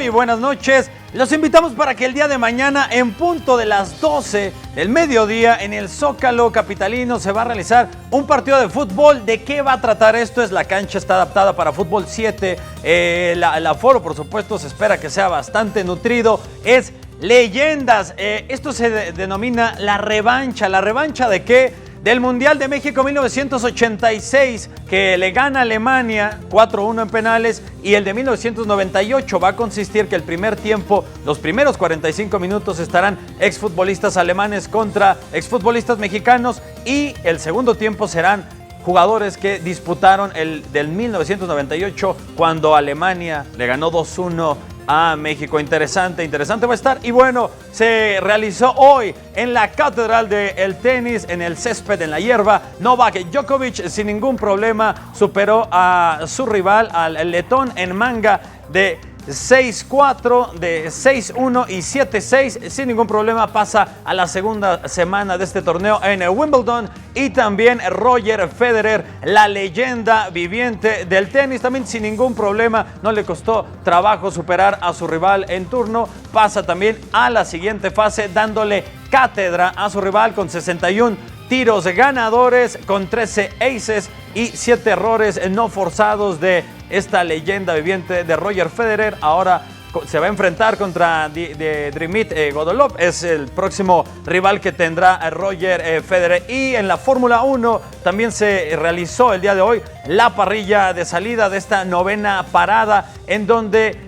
Muy buenas noches. Los invitamos para que el día de mañana, en punto de las 12 del mediodía, en el Zócalo capitalino se va a realizar un partido de fútbol. ¿De qué va a tratar esto? La cancha está adaptada para fútbol 7. El aforo, por supuesto, se espera que sea bastante nutrido. Es leyendas. Esto se denomina la revancha. ¿La revancha de qué? Del Mundial de México 1986, que le gana a Alemania 4-1 en penales, y el de 1998 va a consistir que el primer tiempo, los primeros 45 minutos estarán exfutbolistas alemanes contra exfutbolistas mexicanos, y el segundo tiempo serán jugadores que disputaron el del 1998 cuando Alemania le ganó 2-1 a México. Interesante va a estar. Y bueno, se realizó hoy en la Catedral del Tenis, en el césped, en la hierba. Novak Djokovic sin ningún problema superó a su rival, al letón, en manga de 6-4, de 6-1 y 7-6, sin ningún problema pasa a la segunda semana de este torneo en el Wimbledon. Y también Roger Federer, la leyenda viviente del tenis, también sin ningún problema, no le costó trabajo superar a su rival en turno, pasa también a la siguiente fase dándole cátedra a su rival con 61 tiros ganadores, con 13 aces y 7 errores no forzados de esta leyenda viviente de Roger Federer. Ahora se va a enfrentar contra Dimitar Godolov, es el próximo rival que tendrá Roger Federer. Y en la Fórmula 1 también se realizó el día de hoy la parrilla de salida de esta novena parada, en donde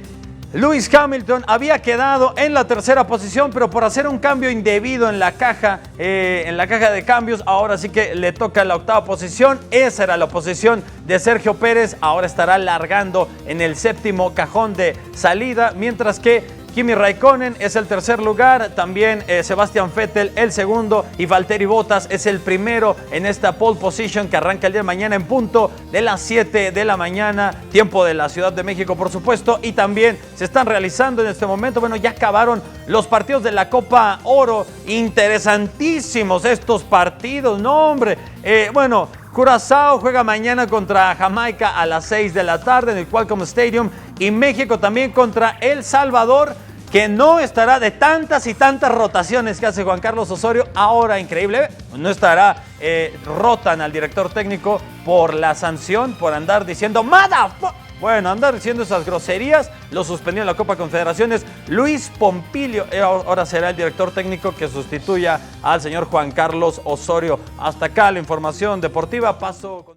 Lewis Hamilton había quedado en la tercera posición, pero por hacer un cambio indebido en la caja de cambios, ahora sí que le toca la octava posición. Esa era la posición de Sergio Pérez, ahora estará largando en el séptimo cajón de salida, mientras que Kimi Raikkonen es el tercer lugar, también Sebastian Vettel el segundo, y Valtteri Bottas es el primero en esta pole position que arranca el día de mañana en punto de las 7 de la mañana, tiempo de la Ciudad de México, por supuesto. Y también se están realizando en este momento, bueno, ya acabaron los partidos de la Copa Oro, interesantísimos estos partidos, no hombre, bueno, Curazao juega mañana contra Jamaica a las 6 de la tarde en el Qualcomm Stadium, y México también contra El Salvador, que no estará, de tantas y tantas rotaciones que hace Juan Carlos Osorio. Ahora, increíble, no estará, rotan al director técnico por la sanción, por andar diciendo bueno, andar diciendo esas groserías. Lo suspendió en la Copa Confederaciones Luis Pompilio. Ahora será el director técnico que sustituya al señor Juan Carlos Osorio. Hasta acá la información deportiva. Paso con...